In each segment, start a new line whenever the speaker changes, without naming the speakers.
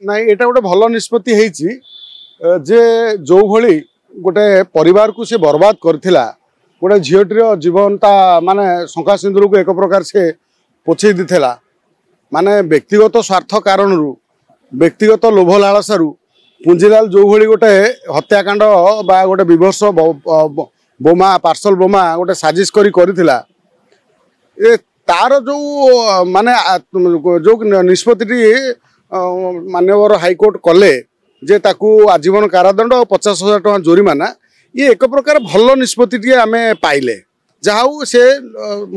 ना एटा गोटे भल निष्पत्ति होईची जे जो भली गोटे परिवार को से बर्बाद करथिला गोटे झीटर जीवनता माने शंका सिंदूर को एक प्रकार से पोछे देथिला माने व्यक्तिगत स्वार्थ कारण व्यक्तिगत लोभ लालसारू पुंजीलाल जो भली गोटे हत्याकांड बा गोटे विभत्स बोमा पार्सल बोमा गोटे साजिश करथिला ए तार जो माने जो निष्पत्ति माननीय हाईकोर्ट कले जे ताकू आजीवन कारादंड और 50,000 टका जोरिमाना ये एक प्रकार भल निष्पत्ति आम पाइले जहाँ से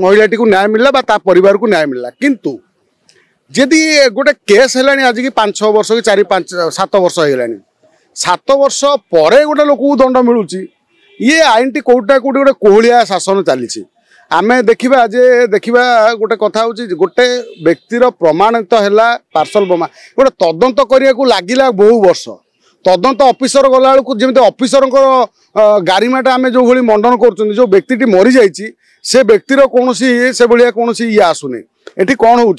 महिलाटी को न्याय मिलला बा ता परिवार को न्याय मिलला किंतु जदि गोटे केस है आज की 5-6 वर्ष कि 4-5-7 वर्ष हो 7 वर्ष पर गोटे लोक दंड मिलूँ ये आईन टी कौटा कौटी गोटे कोहलिया शासन चली आम देखा जे देखा गोटे कथा हूँ गोटे व्यक्तिर प्रमाणित है पार्सल बोमा गोटे तदंत करने को लगिला बहु वर्ष तदंत ऑफिसर गला जमी ऑफिसर गारिमाटा आम जो भाई मंडन कर जो व्यक्ति मरी जाइए से व्यक्तिर कौन से भाया कौन ये आसुनी ये कौन हो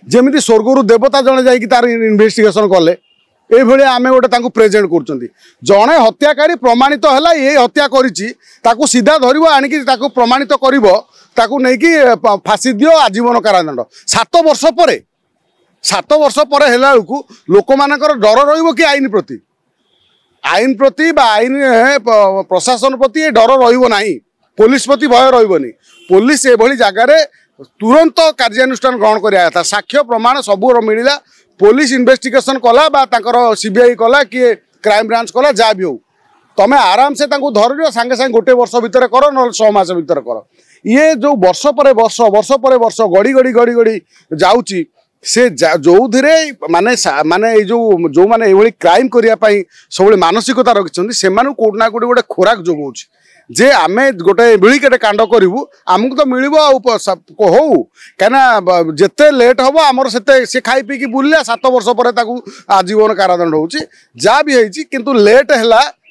जमी स्वर्गरु देवता जड़े जा तार इन्वेस्टिगेशन कले ये आम गोटे प्रेजेंट कर जड़े हत्याकारी प्रमाणित है ये हत्या करी सीधा धरव आणिकी प्रमाणित कर फांसी दियो आजीवन कारादंड 7 वर्ष पर 7 वर्ष पर लोक मानकर डर रही कि आईन प्रति आईन प्रशासन प्रति डर रहा पुलिस प्रति भय रही पुलिस एभली जगार तुरंत कार्यानुष्ठान ग्रहण करा साक्ष्य प्रमाण सबूर मिलला पुलिस इन्वेस्टिगेशन कला सीबीआई कला किए क्राइम ब्रांच कला जहाँ भी हो तमें आराम से धर सांगे सांगे गोटे वर्ष भितर कर ना 6 मास भितर कर ये जो वर्ष पर वर्ष गड़ी गड़ी गड़ी गड़ी जाऊँगी से जो माने माने जो माने ये क्राइम करने सब मानसिकता रखिंट से कौटना कौटी गोटे खोराक जोगाऊँ जे आम गोटे मिलिकेटे कांड करूँ आमको तो मिल हो कहीं जिते लेट हम आमर से खाई पीकी बुलिया 7 वर्ष पर आजीवन कारादंड हो जहाँ भी है लेट है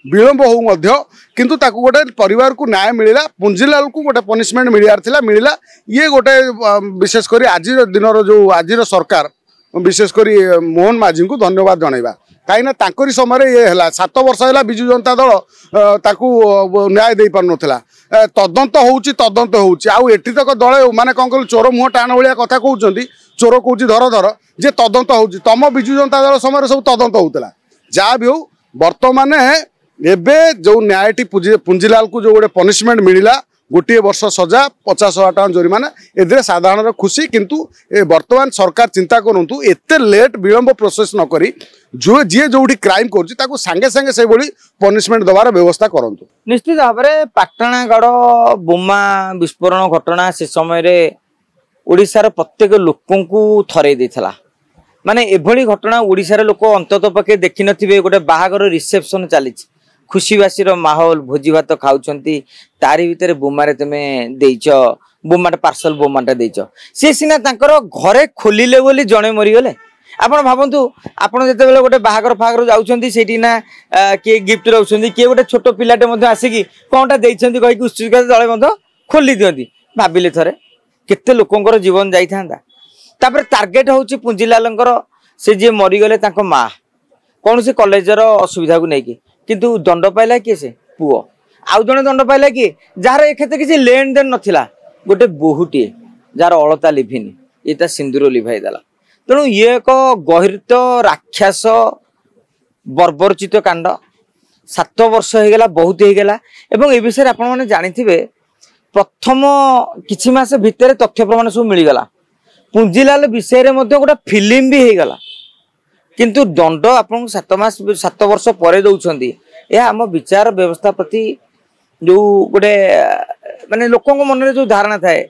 विलंब हो किंतु ताकू गोटे परिवार को न्याय मिलला पुंजीलाल को गोटे पनिशमेंट मिलला ये गोटे विशेषकर आज दिन जो आज सरकार विशेषकर मोहन माझी को धन्यवाद जनइबा कहीं समय ये है 7 वर्ष है विजु जनता दल ताकू न्याय दे पार नाला तदंत होती तक दल माने कौन कह चोर मुह टाण भाया कथा कहते चोर कौच धर धर जे तदंत हो तम विजु जनता दल समय सब तदंत होता जहाँ भी हो बर्तमान एबे जो न्यायटी पुंजीलाल को जो गोटे पनिशमेंट मिलला गोटे वर्ष सजा 50,000 टका जोरिमाना ए साधारण खुशी किंतु वर्तमान सरकार चिंता करूँ एत लेट विलंब प्रोसेस न करी जो जी जो क्राइम कर सांगे सांगे से पनिशमेंट दबार व्यवस्था करूँ।
निश्चित भाव में पाटणागढ़ बोमा विस्फोरण घटना से समय ओडिशार प्रत्येक लोक थरे देला माने एभली घटना ओडिशार लोक अंतत पक्षे देखी नथिबे गोटे बाहागर रिसेप्शन चली खुशीवासी माहौल भोजी भात खाऊंती तारी भितर बोमारे तुमे देच बोमाटा पार्सल बोमाटा देच सी सीना तांकर घरे खोलिले बोली जणे मरीगले आपण भावतु आपण जिते गोटे बाहागर फागर जाऊँगी से किए गिफ्ट रोचे किए गोटे छोट पिलाटे आसिकी कौनटा देती कहीं उत्सुकता दले खोली दिखती भाविले थे केते लोकंर जीवन जाता टार्गेट हूँ पुंजीलाल से जी मरीगले माँ कौन से कॉलेजर असुविधा को लेकिन किंतु दंड पाइला किए से पुओ आउ जड़े दंड पाइला किए जार ए क्षेत्र किसी लेन देन नथिला गोटे बोहूटे जार अलता लिभिनी ये सिंदूर लिभाई देला तेणु ये एक गहित राक्षस बर्बरचित कांड 7 वर्ष हो गला बहुत हो गला एवं ए विषय आपण माने जानिथिबे प्रथम किछि मास भितर तथ्य प्रमाण सब मिलगला पुंजीलाल विषय रे मध्ये गोटे फिल्म भी हो गला किंतु दंड आपन 7 वर्ष पर दौरान यह आम विचार व्यवस्था प्रति जो गोटे माने लोकों मन में जो धारणा थाए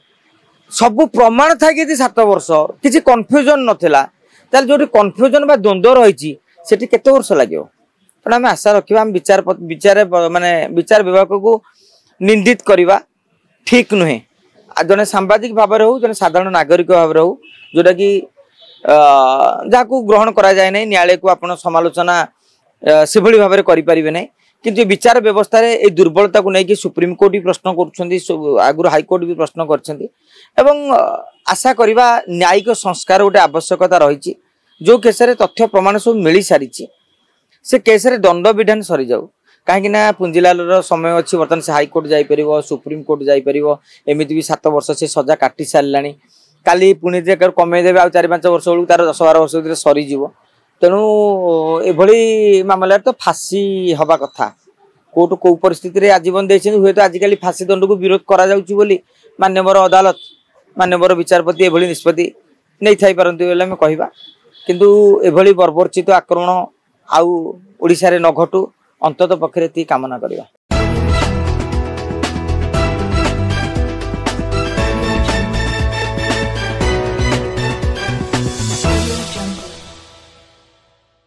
सब प्रमाण था कि 7 वर्ष किसी कन्फ्यूजन नथिला ताल जो कन्फ्यूजन बा द्वंद्व रही केते वर्ष लगे तेना आम आशा रखा आम विचार विचार माने विचार विभाग को निंदित करवा ठीक नुहे जड़े सांबादिक भाव हो जड़े साधारण नागरिक भाव हो जोटा कि जहाँ को ग्रहण करा जाए नहीं न्यायालय को आपण समालोचना से भाव में करें ना किंतु विचार व्यवस्था रे दुर्बलता को लेकिन सुप्रीम कोर्ट भी प्रश्न कर आगुरी हाईकोर्ट भी प्रश्न कर आशा करवा न्यायिक संस्कार गोटे आवश्यकता रही जो केस रे तथ्य प्रमाण सब मिल सारी से केस रे दंड विधान सरी जाऊ कहीं पुंजीलाल समय अच्छी बर्तमान से हाईकोर्ट जापर सुप्रीम कोर्ट जापर एमती भी 7 वर्ष से सजा काटी सारा काली पुणी कमेदेवे आ 4-5 वर्ष बेलू तार 10-12 वर्ष भर सरीज तेणु एभली मामला तो फांसी हवा कथा कोर्ट कौ परिस्थिति आजीवन देते हुए तो आजिकल फांसी दंड को विरोध करा मान्यवर अदालत मान्यवर विचारपति एभली निष्पत्ति नहीं थाई पारती बोले आम कहवा किंतु एभली बर्बरचित आक्रमण आउ ओडिशा रे न घटू अंतत पक्षरे कामना करवा।